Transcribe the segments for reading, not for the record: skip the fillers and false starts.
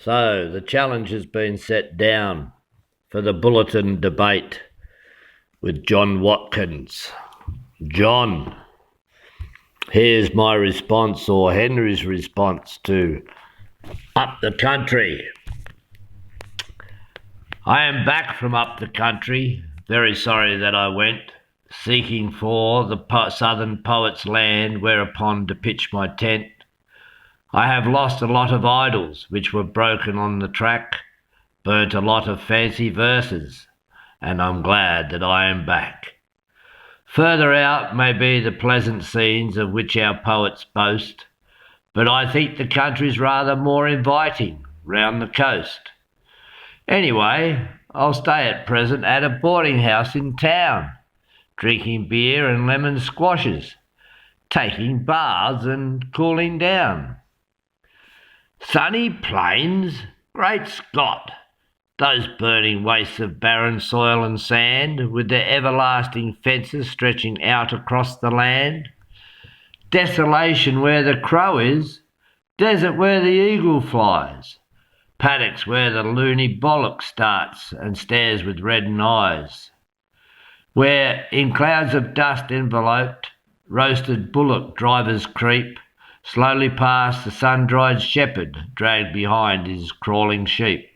So the challenge has been set down for the Bulletin debate with John Watkins. John, here's my response, or Henry's response, to Up the Country. I am back from up the country, very sorry that I went, seeking for the southern poet's land whereupon to pitch my tent. I have lost a lot of idols which were broken on the track, burnt a lot of fancy verses, and I'm glad that I am back. Further out may be the pleasant scenes of which our poets boast, but I think the country's rather more inviting round the coast. Anyway, I'll stay at present at a boarding house in town, drinking beer and lemon squashes, taking baths and cooling down. Sunny plains? Great Scott! Those burning wastes of barren soil and sand, with their everlasting fences stretching out across the land. Desolation where the crow is, desert where the eagle flies, paddocks where the loony bullock starts and stares with reddened eyes, where, in clouds of dust enveloped, roasted bullock drivers creep slowly past the sun-dried shepherd dragged behind his crawling sheep.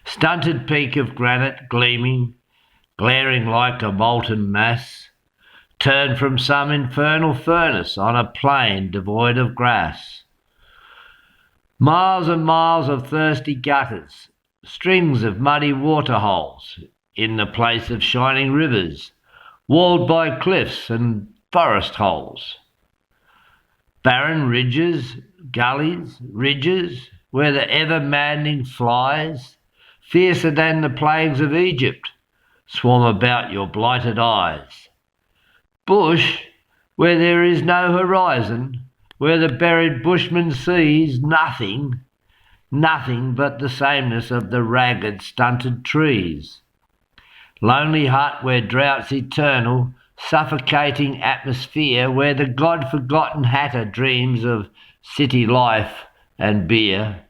Stunted peak of granite gleaming, glaring like a molten mass, turned from some infernal furnace on a plain devoid of grass. Miles and miles of thirsty gutters, strings of muddy waterholes in the place of shining rivers, walled by cliffs and forest holes. Barren ridges, gullies, ridges, where the ever-maddening flies, fiercer than the plagues of Egypt, swarm about your blighted eyes. Bush, where there is no horizon, where the buried bushman sees nothing but the sameness of the ragged, stunted trees. Lonely hut where drought's eternal, suffocating atmosphere, where the God-forgotten hatter dreams of city life and beer.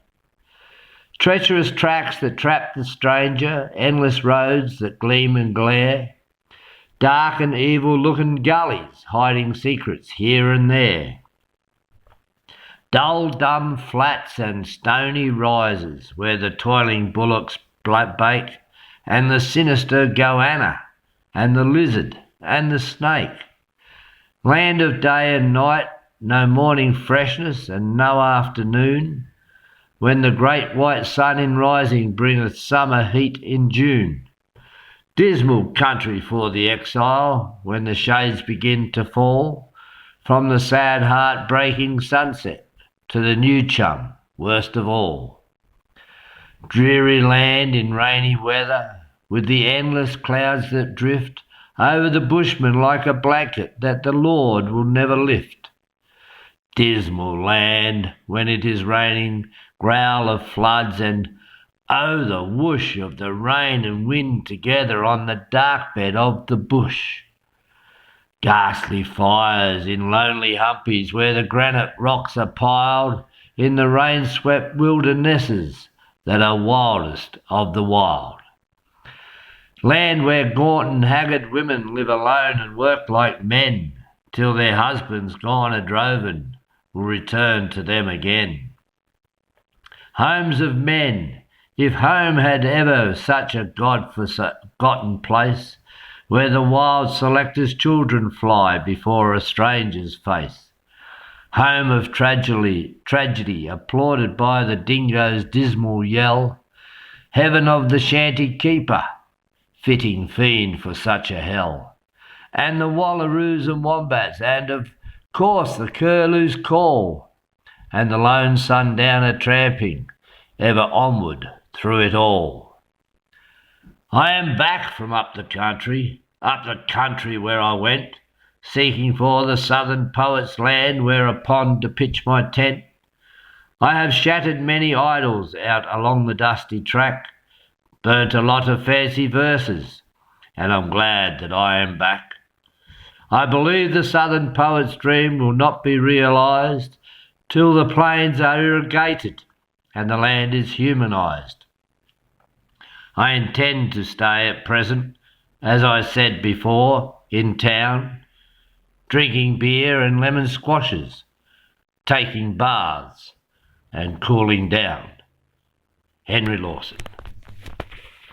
Treacherous tracks that trap the stranger, endless roads that gleam and glare, dark and evil-looking gullies hiding secrets here and there. Dull, dumb flats and stony rises where the toiling bullocks bake, and the sinister goanna, and the lizard, and the snake. Land of day and night, no morning freshness and no afternoon, when the great white sun in rising bringeth summer heat in June. Dismal country for the exile, when the shades begin to fall, from the sad heart-breaking sunset to the new chum, worst of all. Dreary land in rainy weather, with the endless clouds that drift over the bushman like a blanket that the Lord will never lift. Dismal land when it is raining, growl of floods, and oh, the whoosh of the rain and wind together on the dark bed of the bush. Ghastly fires in lonely humpies where the granite rocks are piled in the rain-swept wildernesses that are wildest of the wild. Land where gaunt and haggard women live alone and work like men till their husbands gone a-droving will return to them again. Homes of men, if home had ever such a God-forgotten place, where the wild selector's children fly before a stranger's face. Home of tragedy applauded by the dingo's dismal yell, heaven of the shanty keeper, fitting fiend for such a hell, and the wallaroos and wombats, and of course the curlew's call, and the lone sundowner tramping ever onward through it all. I am back from up the country where I went, seeking for the southern poet's land whereupon to pitch my tent. I have shattered many idols out along the dusty track, burnt a lot of fancy verses, and I'm glad that I am back. I believe the southern poet's dream will not be realised till the plains are irrigated and the land is humanised. I intend to stay at present, as I said before, in town, drinking beer and lemon squashes, taking baths and cooling down. Henry Lawson.